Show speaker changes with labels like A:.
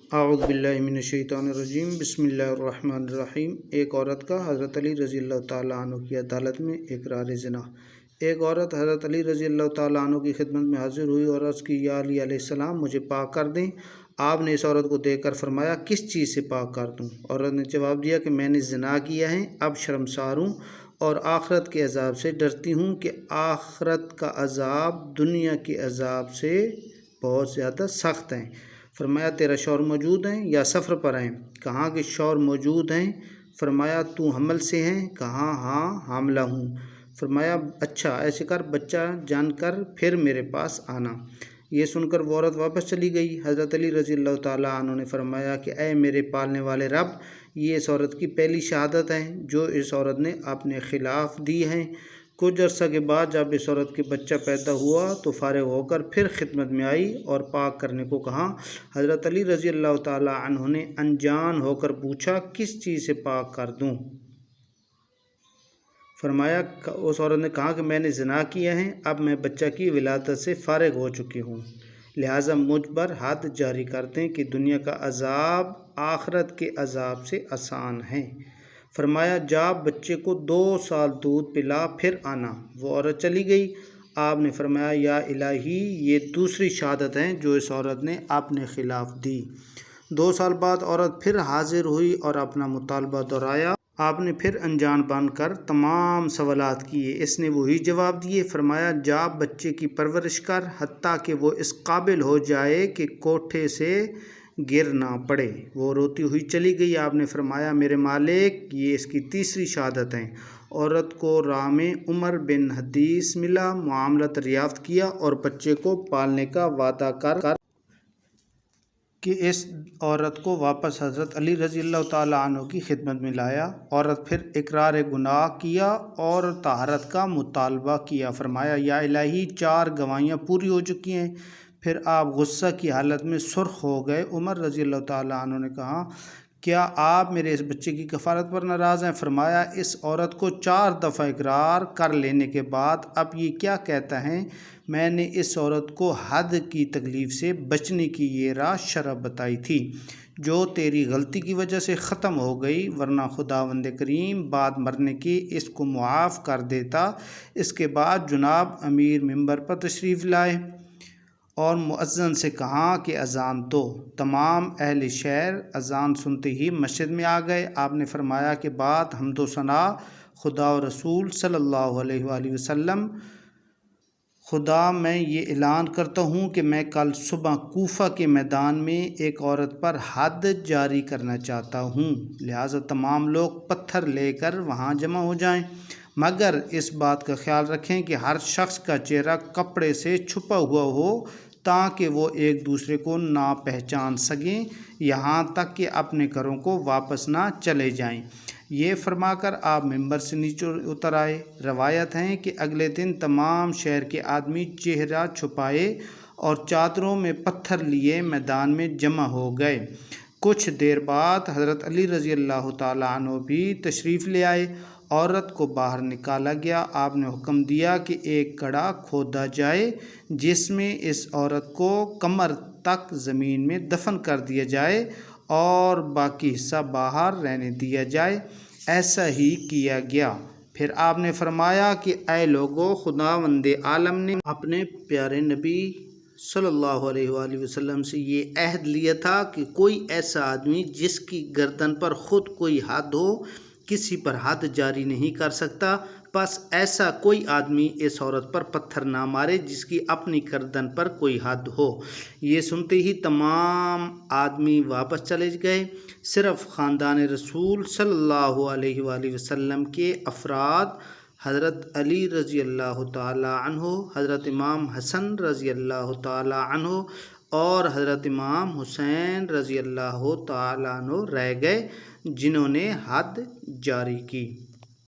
A: اعوذ باللہ من الشیطان الرجیم، بسم اللہ الرحمن الرحیم۔ ایک عورت کا حضرت علی رضی اللہ تعالیٰ عنہ کی عدالت میں اقرار زنا۔ ایک عورت حضرت علی رضی اللہ تعالیٰ عنہ کی خدمت میں حاضر ہوئی اور عرض کی، یا علی علیہ السلام، مجھے پاک کر دیں۔ آپ نے اس عورت کو دیکھ کر فرمایا، کس چیز سے پاک کر دوں؟ عورت نے جواب دیا کہ میں نے زنا کیا ہے، اب شرمسار ہوں اور آخرت کے عذاب سے ڈرتی ہوں کہ آخرت کا عذاب دنیا کے عذاب سے بہت زیادہ سخت ہے۔ فرمایا، تیرا شوہر موجود ہیں یا سفر پر ہیں؟ کہا کہ شوہر موجود ہیں۔ فرمایا، تو حمل سے ہیں؟ کہا ہاں، حاملہ ہوں۔ فرمایا، اچھا ایسے کر، بچہ جان کر پھر میرے پاس آنا۔ یہ سن کر وہ عورت واپس چلی گئی۔ حضرت علی رضی اللہ تعالیٰ عنہ نے فرمایا کہ اے میرے پالنے والے رب، یہ اس عورت کی پہلی شہادت ہے جو اس عورت نے اپنے خلاف دی ہے۔ کچھ عرصہ کے بعد جب اس عورت کے بچہ پیدا ہوا تو فارغ ہو کر پھر خدمت میں آئی اور پاک کرنے کو کہا۔ حضرت علی رضی اللہ تعالیٰ عنہ نے انجان ہو کر پوچھا، کس چیز سے پاک کر دوں؟ فرمایا، اس عورت نے کہا کہ میں نے زنا کیا ہے، اب میں بچہ کی ولادت سے فارغ ہو چکی ہوں، لہٰذا مجھ پر حد جاری کر دیں کہ دنیا کا عذاب آخرت کے عذاب سے آسان ہے۔ فرمایا، جا بچے کو 2 سال دودھ پلا پھر آنا۔ وہ عورت چلی گئی۔ آپ نے فرمایا، یا الہی، یہ دوسری شہادت ہے جو اس عورت نے اپنے خلاف دی۔ 2 سال بعد عورت پھر حاضر ہوئی اور اپنا مطالبہ دہرایا۔ آپ نے پھر انجان بن کر تمام سوالات کیے، اس نے وہی جواب دیے۔ فرمایا، جا بچے کی پرورش کر حتیٰ کہ وہ اس قابل ہو جائے کہ کوٹھے سے گر نہ پڑے۔ وہ روتی ہوئی چلی گئی۔ آپ نے فرمایا، میرے مالک، یہ اس کی تیسری شہادت ہے۔ عورت کو راہ میں عمر بن حدیث ملا، معاملہ دریافت کیا اور بچے کو پالنے کا وعدہ کر کہ اس عورت کو واپس حضرت علی رضی اللہ تعالیٰ عنہ کی خدمت میں لایا۔ عورت پھر اقرار گناہ کیا اور طہارت کا مطالبہ کیا۔ فرمایا، یا الہی، 4 گواہیاں پوری ہو چکی ہیں۔ پھر آپ غصہ کی حالت میں سرخ ہو گئے۔ عمر رضی اللہ تعالیٰ عنہ نے کہا، کیا آپ میرے اس بچے کی کفارت پر ناراض ہیں؟ فرمایا، اس عورت کو 4 دفعہ اقرار کر لینے کے بعد اب یہ کیا کہتا ہے؟ میں نے اس عورت کو حد کی تکلیف سے بچنے کی یہ راہ شرع بتائی تھی جو تیری غلطی کی وجہ سے ختم ہو گئی، ورنہ خداوند کریم بعد مرنے کے اس کو معاف کر دیتا۔ اس کے بعد جناب امیر منبر پر تشریف لائے اور مؤذن سے کہا کہ اذان دو۔ تمام اہل شہر اذان سنتے ہی مسجد میں آ گئے۔ آپ نے فرمایا کہ بعد حمد و ثنا خدا و رسول صلی اللہ علیہ وآلہ وسلم، خدا میں یہ اعلان کرتا ہوں کہ میں کل صبح کوفہ کے میدان میں ایک عورت پر حد جاری کرنا چاہتا ہوں، لہٰذا تمام لوگ پتھر لے کر وہاں جمع ہو جائیں، مگر اس بات کا خیال رکھیں کہ ہر شخص کا چہرہ کپڑے سے چھپا ہوا ہو تاکہ وہ ایک دوسرے کو نہ پہچان سکیں یہاں تک کہ اپنے گھروں کو واپس نہ چلے جائیں۔ یہ فرما کر آپ ممبر سے نیچے اتر آئے۔ روایت ہے کہ اگلے دن تمام شہر کے آدمی چہرہ چھپائے اور چادروں میں پتھر لیے میدان میں جمع ہو گئے۔ کچھ دیر بعد حضرت علی رضی اللہ تعالیٰ عنہ بھی تشریف لے آئے۔ عورت کو باہر نکالا گیا۔ آپ نے حکم دیا کہ ایک گڑھا کھودا جائے جس میں اس عورت کو کمر تک زمین میں دفن کر دیا جائے اور باقی حصہ باہر رہنے دیا جائے۔ ایسا ہی کیا گیا۔ پھر آپ نے فرمایا کہ اے لوگو، خداوند عالم نے اپنے پیارے نبی صلی اللہ علیہ وآلہ وسلم سے یہ عہد لیا تھا کہ کوئی ایسا آدمی جس کی گردن پر خود کوئی حد ہو کسی پر حد جاری نہیں کر سکتا، بس ایسا کوئی آدمی اس عورت پر پتھر نہ مارے جس کی اپنی گردن پر کوئی حد ہو۔ یہ سنتے ہی تمام آدمی واپس چلے گئے، صرف خاندان رسول صلی اللہ علیہ وآلہ وسلم کے افراد حضرت علی رضی اللہ تعالیٰ عنہ، حضرت امام حسن رضی اللہ تعالیٰ عنہ اور حضرت امام حسین رضی اللہ تعالیٰ عنہ رہ گئے جنہوں نے حد جاری کی۔